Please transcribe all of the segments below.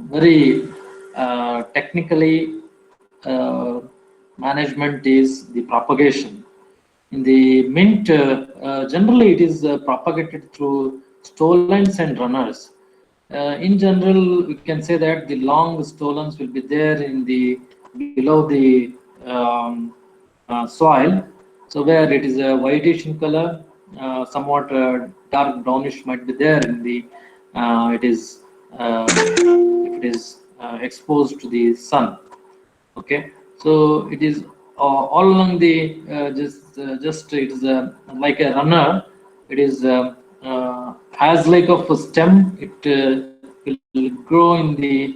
very technically management is the propagation. In the mint, generally it is propagated through stolons and runners. In general, we can say that the long stolons will be there in the below the soil, so where it is a whitish in color, somewhat dark brownish might be there in the it is if it is exposed to the sun. Okay, so it is all along the just it is like a runner. It is has like of a stem. It will grow in the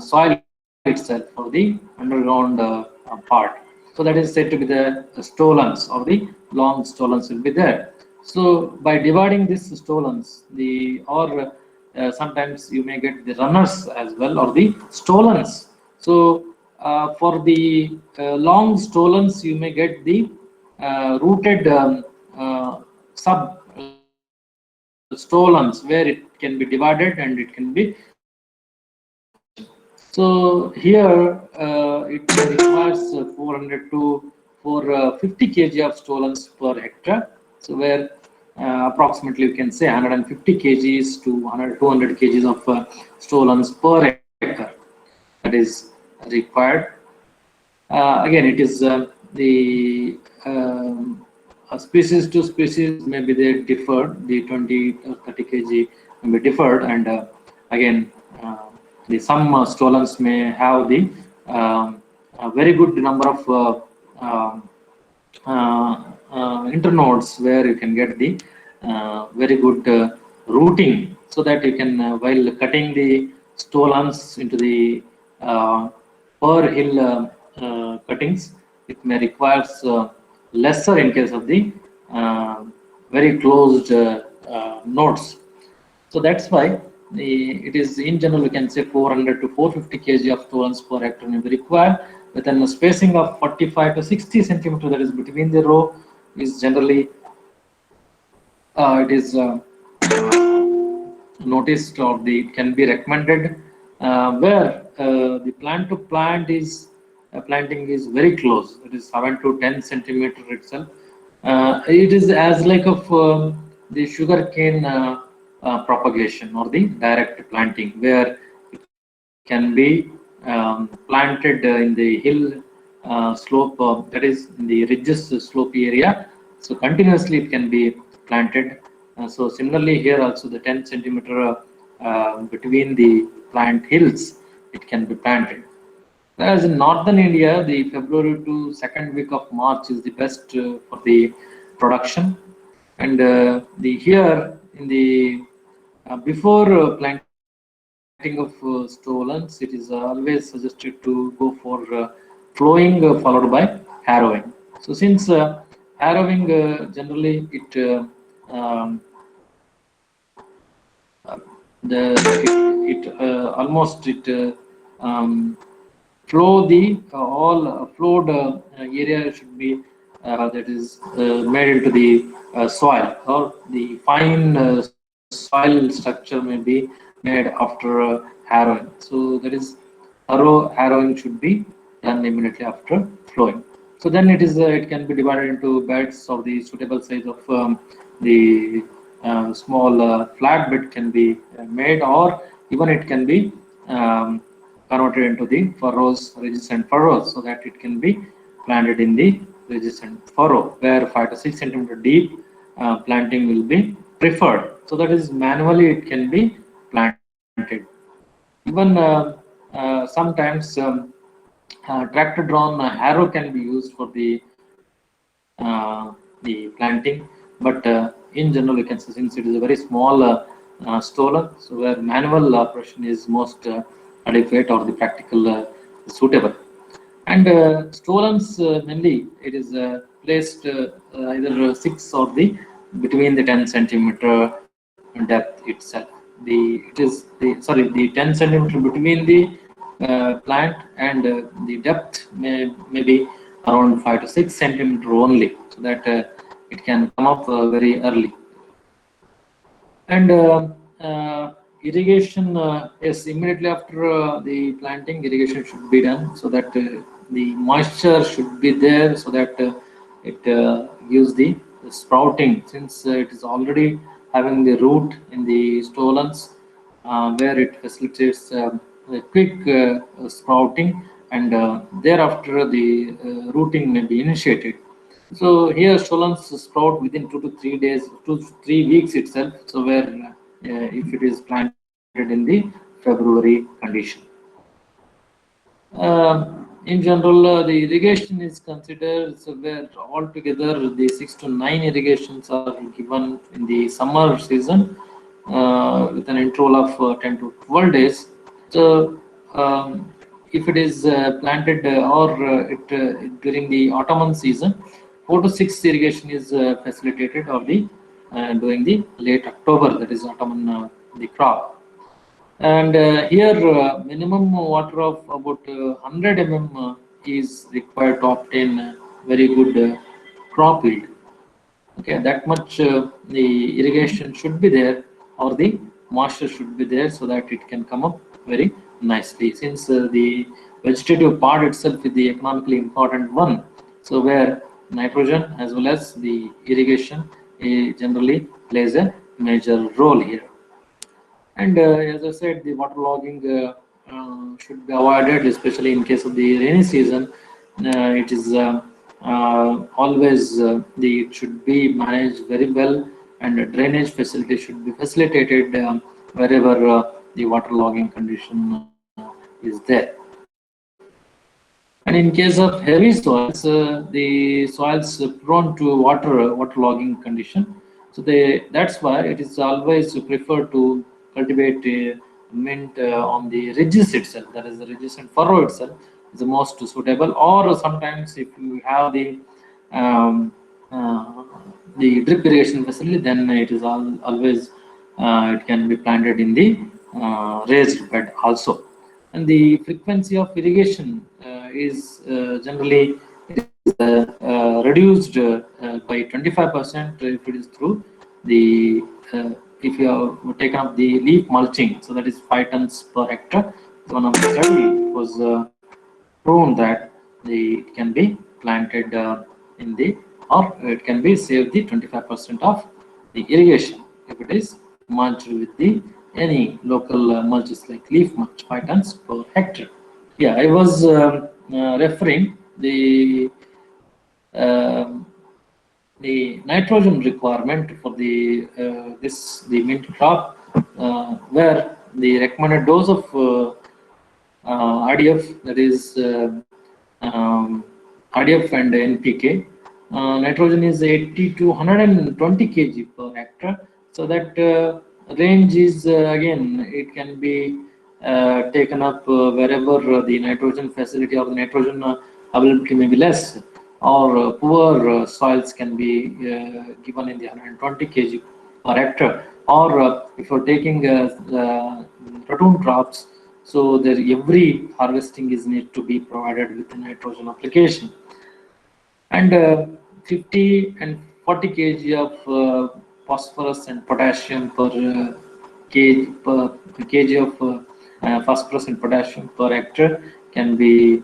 soil itself for the underground part. So that is said to be the stolons, or the long stolons will be there. So by dividing these stolons, the or sometimes you may get the runners as well, or the stolons. So for the long stolons, you may get the rooted sub stolons, where it can be divided and it can be propagation. So here it requires 400 to 450 kg of stolons per hectare. So where approximately you can say 150 kgs to 200 kgs of stolons per acre, that is required. Again, it is the species to species, maybe they differed, the 20 or 30 kg may be differed, and again the some stolons may have the a very good number of internodes, where you can get the very good rooting, so that you can while cutting the stolons into the per hill cuttings, it may requires lesser in case of the very closed nodes. So that's why it is in general we can say 400 to 450 kg of stolons per hectare may be required, within a spacing of 45 to 60 centimeter, that is between the row, is generally it is noticed, or the it can be recommended where the plant to plant is planting is very close. It is 7 to 10 centimeter itself. It is as like of the sugar cane propagation, or the direct planting, where it can be planted in the hill slope, that is in the ridges slope area. So continuously it can be planted. So similarly here also the 10 centimeter between the plant hills, it can be planted. Whereas in northern India, the February to second week of March is the best for the production. And the here in the before planting of stolons, it is always suggested to go for flowing followed by harrowing. So since harrowing generally it almost it flow the all flowed area should be that is made into the soil, or the fine soil structure may be made after harrowing. So that is harrowing should be done immediately after flowing. So then it can be divided into beds of the suitable size of the small flat bed can be made, or even it can be converted into the furrows, ridges and furrows, so that it can be planted in the ridges and furrow, where 5 to 6 centimeter deep planting will be preferred. So that is manually it can be planted. Even sometimes tractor drawn harrow can be used for the planting, but in general you can say, since it is a very small stolen, so where manual operation is most adequate, or the practical suitable. And stolons mainly it is placed either 6 or the between the 10 centimeter depth itself. The 10 centimeter between the plant, and the depth may be around 5 to 6 centimeter only, so that it can come up very early. And irrigation, yes, immediately after the planting, irrigation should be done so that the moisture should be there so that it gives the sprouting, since it is already having the root in the stolons, where it facilitates a quick sprouting, and thereafter the rooting may be initiated. So here stolons sprout within 2 to 3 days, 2 to 3 weeks itself. So where if it is planted in the February condition. In general, the irrigation is considered, so where altogether the 6 to 9 irrigations are given in the summer season with an interval of 10 to 12 days. So, if it is planted or during the autumn season, 4 to 6 irrigation is facilitated or the during the late October, that is autumn the crop. And here, minimum water of about 100 mm is required to obtain very good crop yield. Okay, that much the irrigation should be there, or the moisture should be there, so that it can come up very nicely. Since the vegetative part itself is the economically important one, so where nitrogen as well as the irrigation generally plays a major role here. And as I said, the waterlogging should be avoided, especially in case of the rainy season. It is always it should be managed very well, and drainage facility should be facilitated wherever the waterlogging condition is there. And in case of heavy soils, the soils prone to waterlogging condition. So that's why it is always preferred to cultivate mint on the ridges itself. That is, the ridges and furrow itself is the most suitable. Or sometimes if you have um, uh, the drip irrigation facility, then it is always it can be planted in the raised bed also. And the frequency of irrigation is generally it is reduced by 25% if it is through the if you have taken up the leaf mulching, so that is 5 tons per hectare. One of the study was proven that it can be planted in the, or it can be saved the 25% of the irrigation if it is mulched with the any local mulches like leaf mulch, 5 tons per hectare. Yeah, I was referring um, the nitrogen requirement for the the mint crop, where the recommended dose of RDF, that is um, RDF and NPK. Nitrogen is 80 to 120 kg per hectare. So that range is again, it can be taken up wherever the nitrogen facility or the nitrogen availability may be less, or poor soils can be given in the 120 kg per hectare. Or if you're taking ratoon crops, so there every harvesting is need to be provided with the nitrogen application. And 50 and 40 kg of phosphorus and potassium per kg of phosphorus and potassium per hectare can be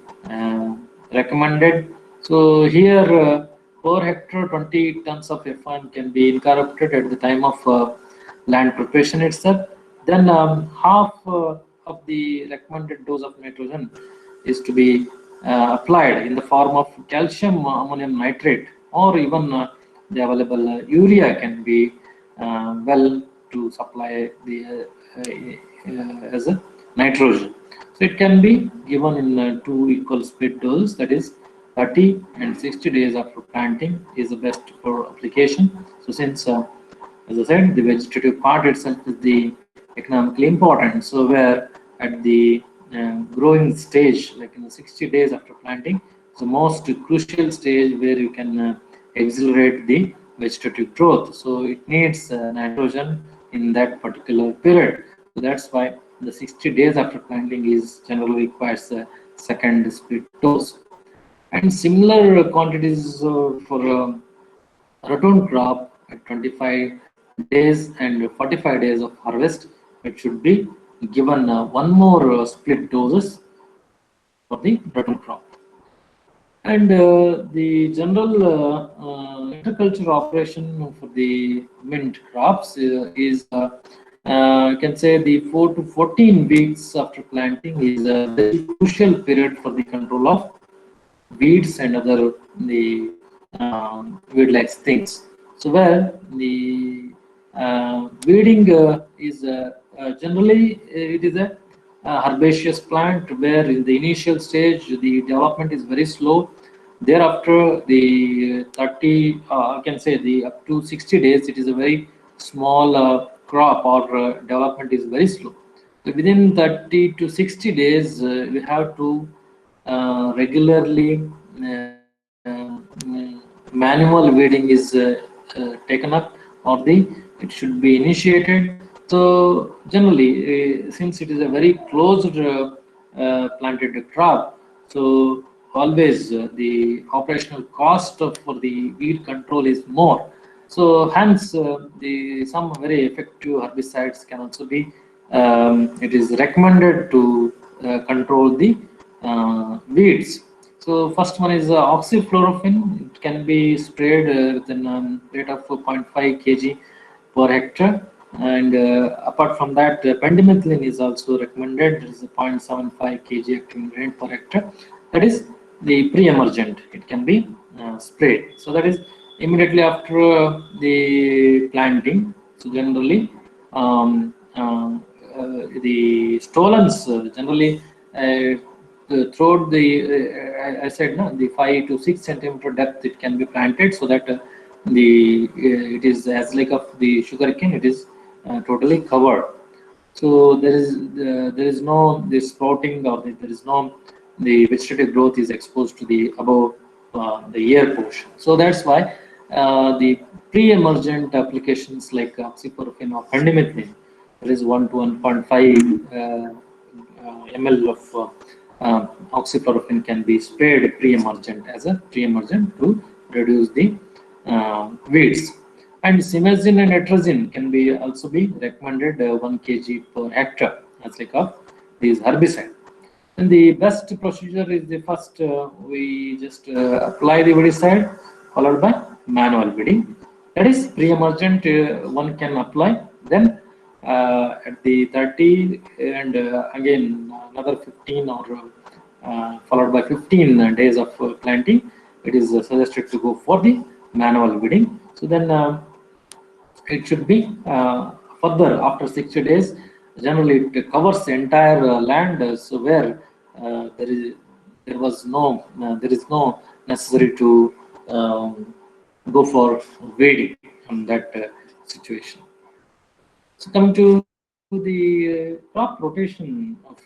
recommended. So here per hectare 20 tons of F1 can be incorporated at the time of land preparation itself. Then half of the recommended dose of nitrogen is to be applied in the form of calcium ammonium nitrate, or even the available urea can be well to supply the as a nitrogen. So it can be given in two equal split doses, that is 30 and 60 days after planting is the best for application. So since as I said, the vegetative part itself is the economically important. So where at the growing stage, like in the 60 days after planting, it's the most crucial stage where you can accelerate the vegetative growth. So it needs nitrogen in that particular period. So that's why the 60 days after planting is generally requires a second split dose. And similar quantities for ratoon crop at 25 days and 45 days of harvest it should be given one more split doses for the ratoon crop. And the general interculture operation for the mint crops is, you can say, the 4 to 14 weeks after planting is a very crucial period for the control of weeds and other the weed-like things. So where the weeding is generally it is a herbaceous plant where in the initial stage the development is very slow. Thereafter the 30 I can say the up to 60 days it is a very small crop or development is very slow. So within 30 to 60 days we have to regularly manual weeding is taken up or it should be initiated. So generally, since it is a very closed planted crop, so always the operational cost for the weed control is more. So hence, the some very effective herbicides can also be. It is recommended to control the weeds. So first one is oxyfluorophene. It can be sprayed with a rate of 0.5 kg per hectare. And apart from that, pendimethalin is also recommended. It is a 0.75 kg active rate per hectare. That is the pre-emergent. It can be sprayed. So that is immediately after the planting. So generally, the stolons generally throughout the I said no, the 5 to 6 centimeter depth it can be planted so that the it is as like of the sugarcane it is totally covered. So there is no the sprouting or there is no the vegetative growth is exposed to the above the air portion. So that's why the pre-emergent applications like oxychloroquine or pendimethalin, there is 1 to 1.5 ml of oxychloroquine can be sprayed pre-emergent as a pre-emergent to reduce the weeds. And simazine and atrazine can be also be recommended 1 kg per hectare as like of these herbicide. And the best procedure is the first we just apply the weedicide followed by manual weeding. That is pre-emergent one can apply. Then at the 30 and again another 15 or followed by 15 days of planting, it is suggested to go for the manual weeding. So then it should be further after 60 days. Generally, it covers the entire land, so where there is no necessary to go for weeding on that situation. So coming to the crop rotation of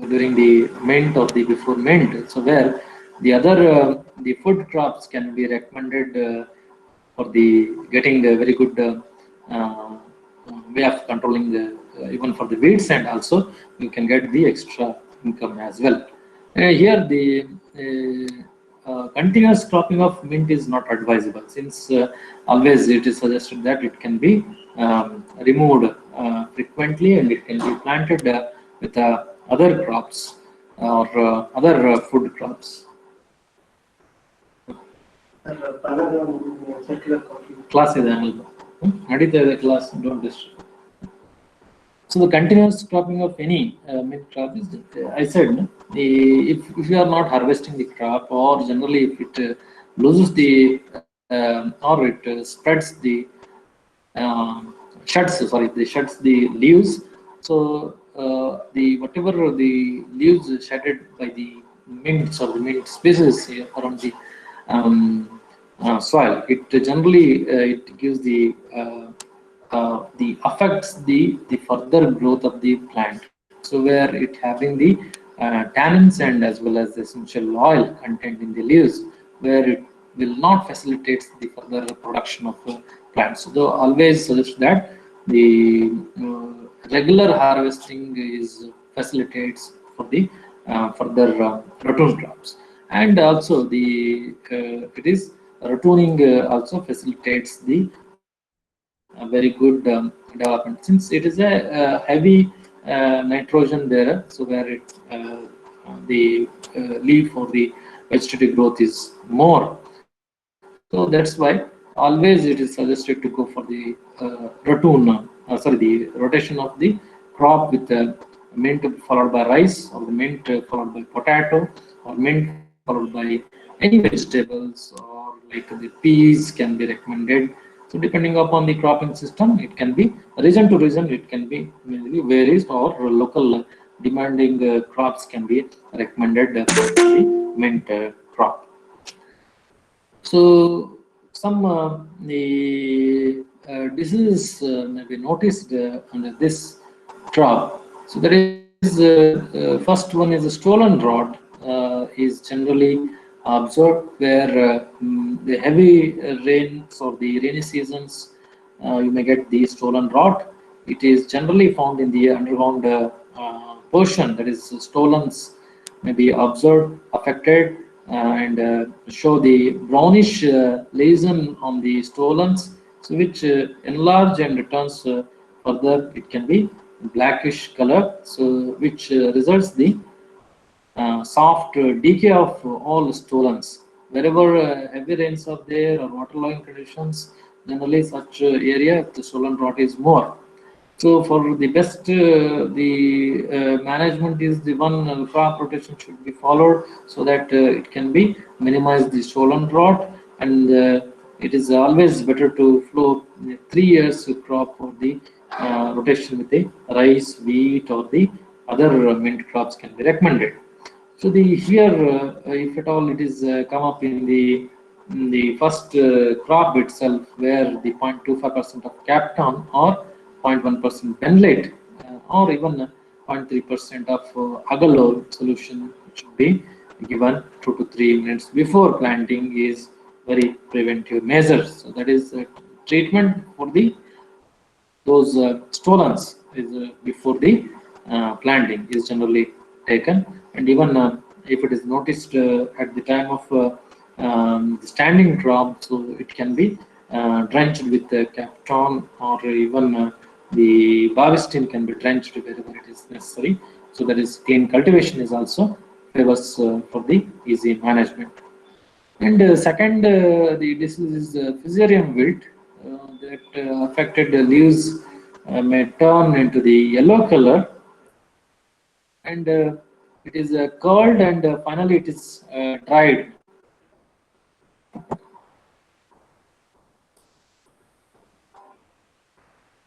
during the mint or the before mint, so where the other the food crops can be recommended for the getting a very good way of controlling the even for the weeds, and also you can get the extra income as well. Here the continuous cropping of mint is not advisable since always it is suggested that it can be removed frequently and it can be planted with other crops or other food crops. Class is annual. ನಡೀತಾ ಇದೆ class, don't disturb. So the continuous cropping of any mint crop is, I said, no, if you are not harvesting the crop, or generally if it loses the or it spreads the shuts the leaves. So the whatever the leaves shedded by the mints or the mint species around the um, soil, it generally it gives the affects the further growth of the plant. So where it having the tannins and as well as the essential oil content in the leaves, where it will not facilitate the further production of plants. So they always suggest that the regular harvesting is facilitates for the further ratoon crops, and also it is ratooning also facilitates the a very good development, since it is a heavy nitrogen there, so where the leaf or the vegetative growth is more. So that's why always it is suggested to go for the the rotation of the crop with mint followed by rice, or the mint followed by potato, or mint followed by any vegetables, or like the peas can be recommended. So depending upon the cropping system, it can be region to region, it can be mainly varies, or local demanding crops can be recommended for the mint crop. So some the diseases may be noticed under this crop. So there is first one is a stolen rod is generally observed where the heavy rains or the rainy seasons, you may get the stolen rod. It is generally found in the underground portion, that is stolons may be observed affected and show the brownish lesion on the stolons, so which enlarge and returns further. It can be blackish color, so which results the soft decay of all stolons. Wherever heavy rains are there or waterlogging conditions, generally such area the stolen rot is more. So for the best, the management is the one crop rotation should be followed, so that it can be minimize the stolen rot, and it is always better to flow 3 years crop for the rotation with the rice, wheat, or the other mint crops can be recommended. So the here, if at all it is come up in the first crop itself, where the 0.25% of capton or 0.1% benlate, or even 0.3% of agalol solution should be given 2 to 3 minutes before planting is very preventive measures. So that is treatment for the those stolons is before the planting is generally taken, and even if it is noticed at the time of the standing crop, so it can be drenched with capton, or even the barvestin can be drenched wherever it is necessary. So that is clean cultivation is also favors for the easy management. And second, the disease is fusarium wilt, that affected leaves may turn into the yellow color, and it is curled, and finally it is dried.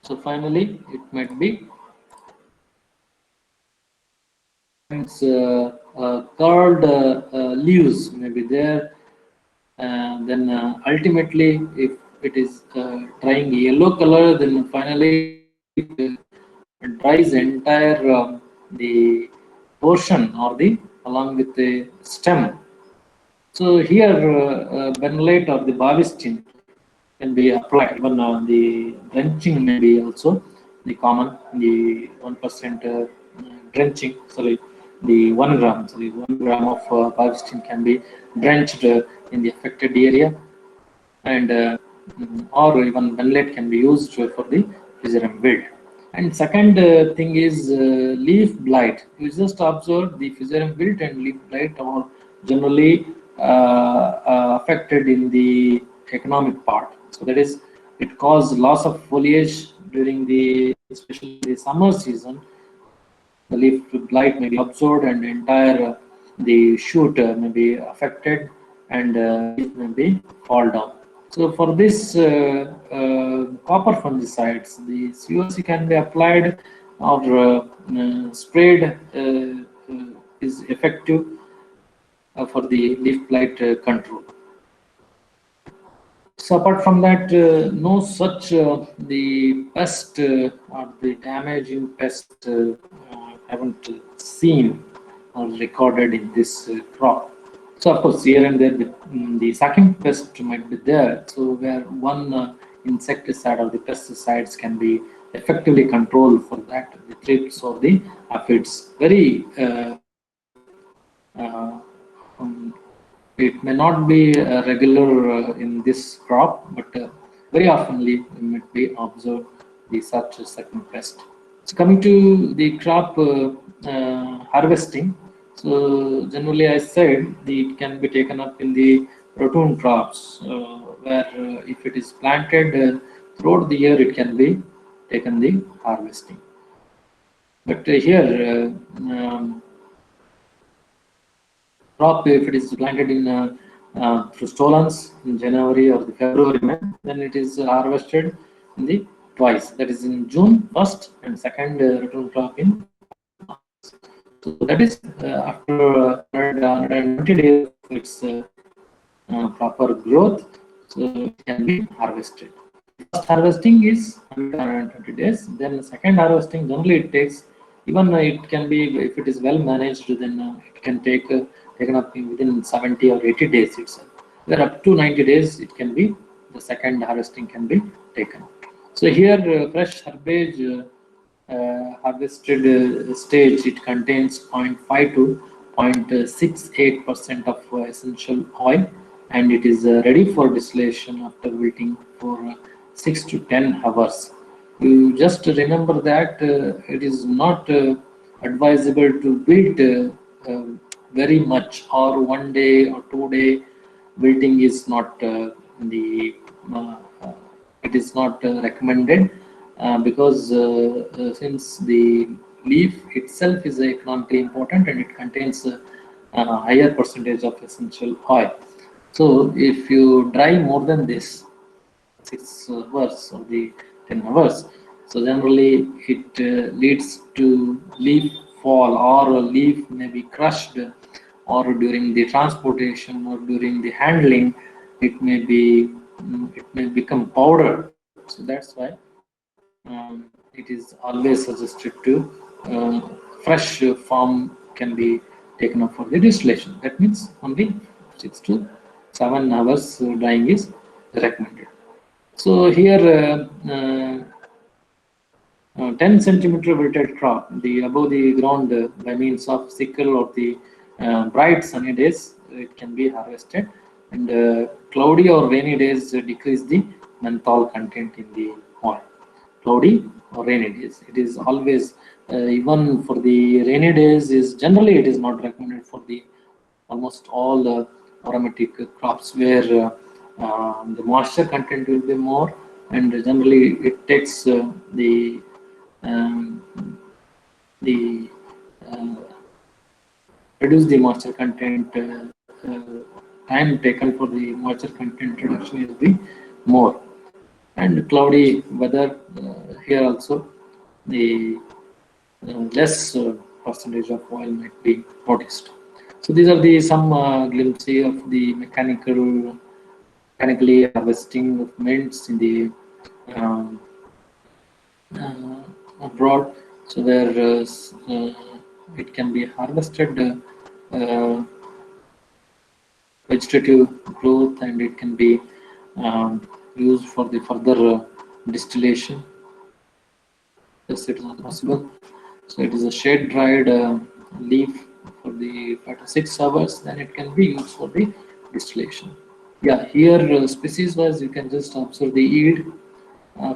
So finally it might be curled leaves may be there. Then ultimately, if it is drying yellow color, then finally it dries entire the portion, or the along with the stem. So here, benlate or the barvestin can be applied. Even the drenching may be also the common, the 1% drenching. Sorry, the 1 gram. Sorry, 1 gram of barvestin can be drenched in the affected area, and or even benlate can be used for the fusarium wilt. And second thing is leaf blight. You just observe the fusarium wilt and leaf blight are generally affected in the economic part. So that is, it causes loss of foliage during the, especially the summer season. The leaf blight may be absorbed, and entire the shoot may be affected, and leaf may be fall down. So for this copper fungicides, the COC can be applied or sprayed is effective for the leaf blight control. So apart from that, no such the pest or the damaging pest haven't seen or recorded in this crop. So of course, here and there the sucking pest might be there. So where one insecticide or the pesticides can be effectively controlled for that, the thrips or the aphids. Very um, it may not be regular in this crop, but very oftenly we might be observed the such second pest. So coming to the crop harvesting, so generally I said it can be taken up in the ratoon crops, where if it is planted throughout the year, it can be taken the harvesting. But here, crop if it is planted in through stolons in January or the February, May, then it is harvested in the twice. That is in June first and second return crop in August. So that is after 120 days of its proper growth, so it can be harvested. The first harvesting is 120 days. Then the second harvesting generally it takes, even it can be, if it is well managed, then it can take taken up within 70 or 80 days itself. Where up to 90 days it can be, the second harvesting can be taken. So here fresh herbage harvested stage, it contains 0.5 to 0.68% of essential oil, and it is ready for distillation after waiting for 6 to 10 hours. You just remember that it is not advisable to build very much, or 1 day or 2 day wilting is not the uh, it is not recommended, because since the leaf itself is economically important and it contains a higher percentage of essential oil. So if you dry more than this, 6 hours or the 10 hours, so generally it leads to leaf fall, or a leaf may be crushed, or during the transportation or during the handling it may be it may become powder. So that's why it is always suggested to fresh form can be taken up for the distillation. That means only 6 to 7 hours drying is recommended. So here 10 centimeter wilted crop, the above the ground by means of sickle or the bright sunny days, it can be harvested, and cloudy or rainy days decrease the menthol content in the oil. Cloudy or rainy days, it is always even for the rainy days is generally it is not recommended for the almost all aromatic crops, where the moisture content will be more, and generally it takes um, the uh, reduce the moisture content, time taken for the moisture content reduction is the more, and cloudy weather here also the less percentage of oil might be noticed. So these are the some glimpses of the mechanically harvesting of mints in the um, abroad. So where it can be harvested vegetative growth, and it can be used for the further distillation. Yes, it is possible. So it is a shade dried leaf for the 5 to 6 hours, then it can be used for the distillation. Yeah, here species wise you can just observe the yield.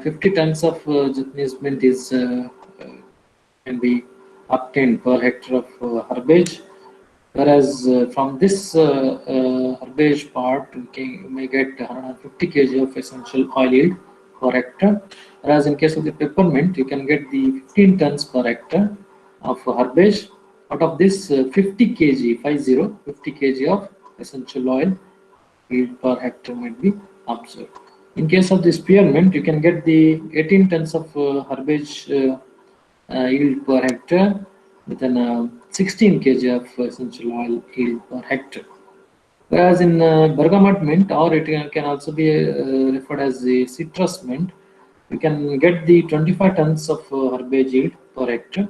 50 tons of Japanese mint is can be obtained per hectare of herbage, whereas from this herbage part you may get 150 kg of essential oil yield per hectare, whereas in case of the peppermint you can get the 15 tons per hectare of herbage. Out of this 50 kg 50 kg of essential oil yield per hectare might be observed. In case of the spearmint, you can get the 18 tons of herbage yield per hectare, with an 16 kg of essential oil yield per hectare. Whereas in bergamot mint, or it can also be referred as the citrus mint, you can get the 25 tons of herbage yield per hectare.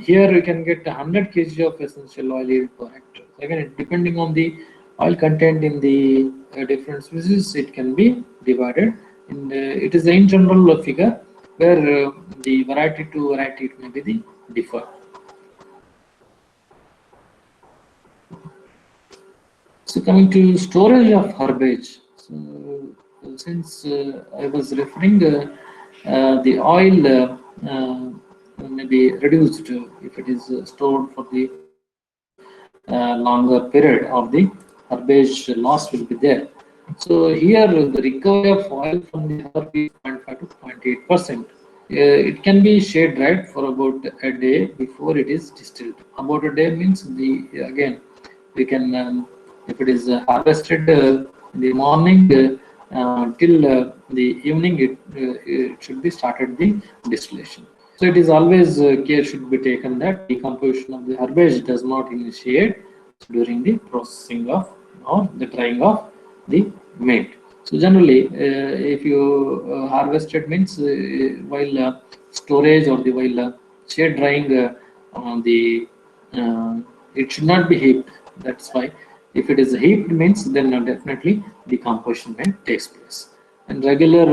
Here you can get 100 kg of essential oil yield per hectare. Again, depending on the oil content in the different species, it can be divided. And it is in general a figure where the variety to variety it may be the differ. So coming to storage of herbage. So since I was referring, the oil may be reduced if it is stored for the longer period, or the herbage loss will be there. So here the recovery of oil from the herb is 0.5 to 0.8%. It can be shade dried for about a day before it is distilled. About a day means the again we can if it is harvested in the morning till the evening, it should be started the distillation. So it is always care should be taken that decomposition of the herbage does not initiate during the processing of or the drying of the mint. So generally, if you harvested means while storage or the while shade drying, the uh, it should not be heaped. That's why if it is heaped means then definitely decomposition may takes place. And regular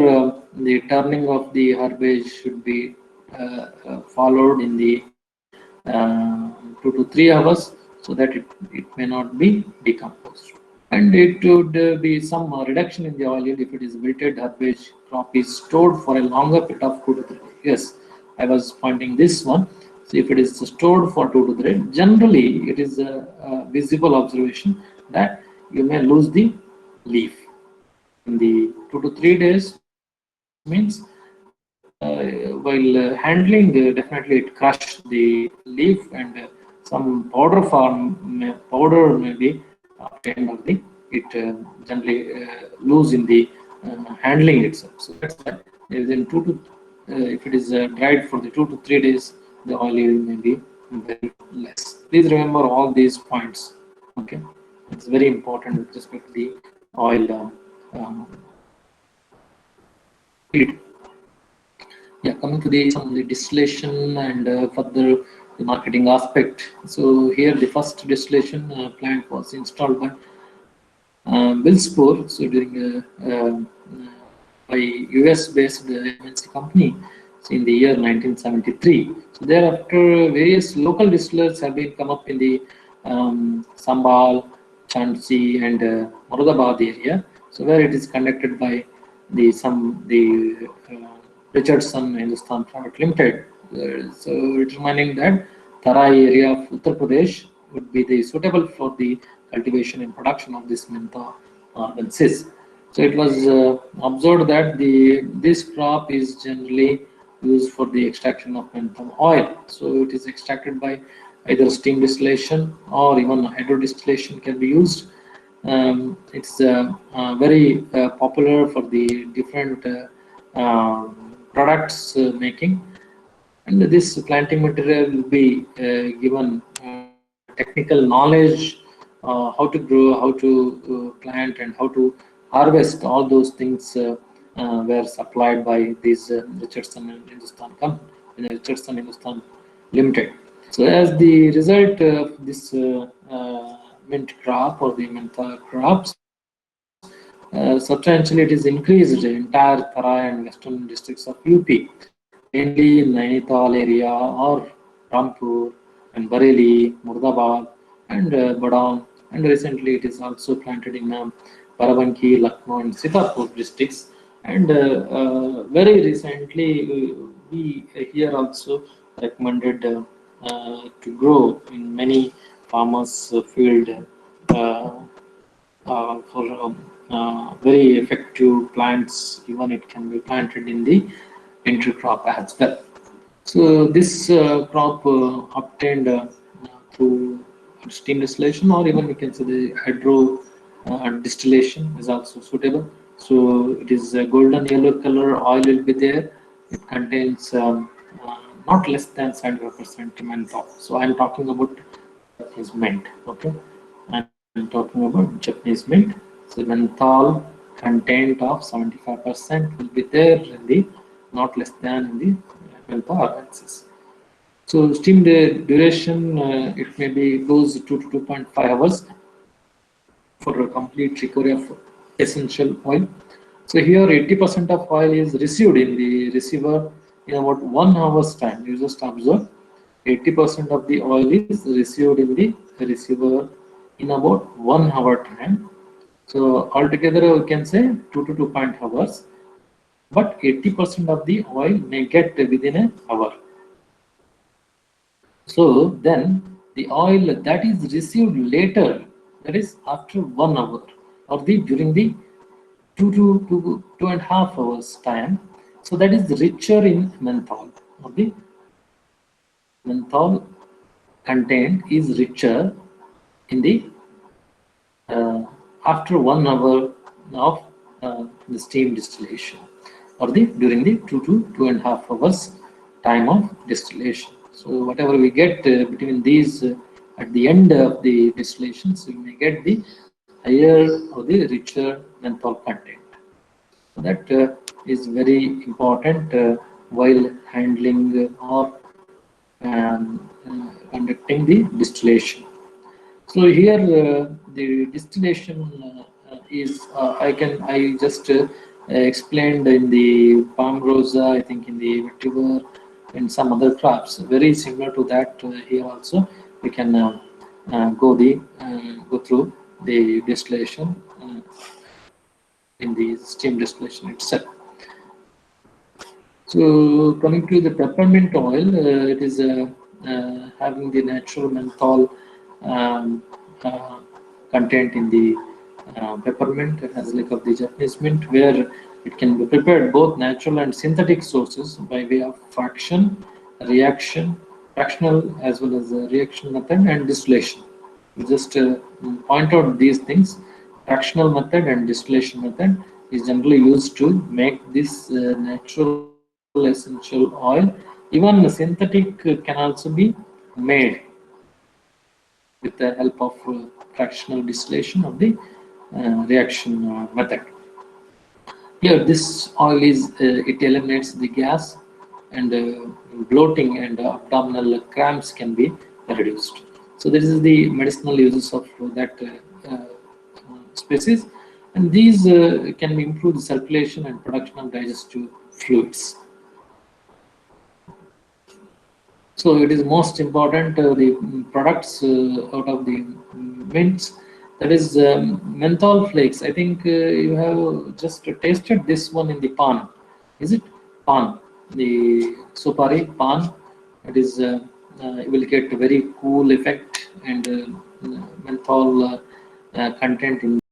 the turning of the herbage should be followed in the 2 to 3 hours so that it may not be decomposed. And it would be some reduction in the oil yield if it is wilted herbage crop is stored for a longer period of 2 to 3 days. Yes, I was pointing this one. So if it is stored for 2 to 3, generally it is a visible observation that you may lose the leaf in the 2 to 3 days means while handling definitely it crush the leaf and some powder powder may be obtained of the it generally lose in the handling itself. So that's why within if it is dried for the 2 to 3 days, the oil yield may be very less. Please remember all these points. Okay, it's very important with respect to the oil yield. Yeah, coming to the some of the distillation and further the marketing aspect. So here the first distillation plant was installed by Billspore, so during by US-based MNC company in the year 1973. So thereafter, various local distillers have been come up in the Sambal, Chansi, and Moradabad area. So where it is conducted by the Richardson Hindustan Private Limited. So determining that Tarai area of Uttar Pradesh would be the suitable for the cultivation and production of this mentha organsis. So it was observed that this crop is generally used for the extraction of menthol oil. So it is extracted by either steam distillation or even hydro distillation can be used. It's very popular for the different products making, and this planting material will be given technical knowledge, how to grow, how to plant, and how to harvest. All those things were supplied by this Richardson and Hindustan company, Richardson Hindustan Limited. So as the result of this mint crop or the mentha crops, substantially it is increased in entire Tara and western districts of UP, mainly in Nainital area or Rampur and Bareilly, Murdabad and Badam. And recently it is also planted in Barabanki, Lucknow and Sitapur districts. And very recently we here also recommended to grow in many farmers field uh, for very effective plants. Even it can be planted in the intercrop as well. So this crop obtained through steam distillation, or even we can say the hydro distillation is also suitable. So it is a golden yellow color oil will be there. It contains not less than 75% menthol. So I'm talking about Japanese mint. Okay, I'm talking about Japanese mint. So menthol content of 75% will be there in the not less than in the menthol axis. So steam duration it may be goes 2 to 2.5 hours for a complete recovery of essential oil. So here 80% of oil is received in the receiver in about 1 hour's time. You just observe 80% of the oil is received in the receiver in about 1 hour time. So altogether we can say 2 to 2.5 hours, but 80% of the oil may get within an hour. So then the oil that is received later, that is after 1 hour or the during the 2 to 2.5 hours time. So that is richer in menthol, or the menthol content is richer in the after 1 hour of the steam distillation, or the during the 2 to 2.5 hours time of distillation. So whatever we get between these at the end of the distillations, we may get the higher or the richer menthol content. So that is very important while handling or conducting the distillation. So here the distillation is I just explained in the palm rosa, I think in the vetiver and some other crops. Very similar to that here also we can go through the distillation in the steam distillation itself. So coming to the peppermint oil, it is having the natural menthol um, uh, content in the peppermint as like of the Japanese mint, where it can be prepared both natural and synthetic sources by way of reaction, fractional as well as reaction method and distillation. We just point out these things. Fractional method and distillation method is generally used to make this natural essential oil. Even synthetic can also be made with the help of fractional distillation of the reaction method. Here, this oil is it eliminates the gas, and bloating and abdominal cramps can be reduced. So this is the medicinal uses of that species, and these can improve the circulation and production of digestive fluids. So it is most important the products out of the mints. That is menthol flakes. I think you have just tasted this one in the pan. Is it pan? The supari pan. It is you will get a very cool effect and menthol content in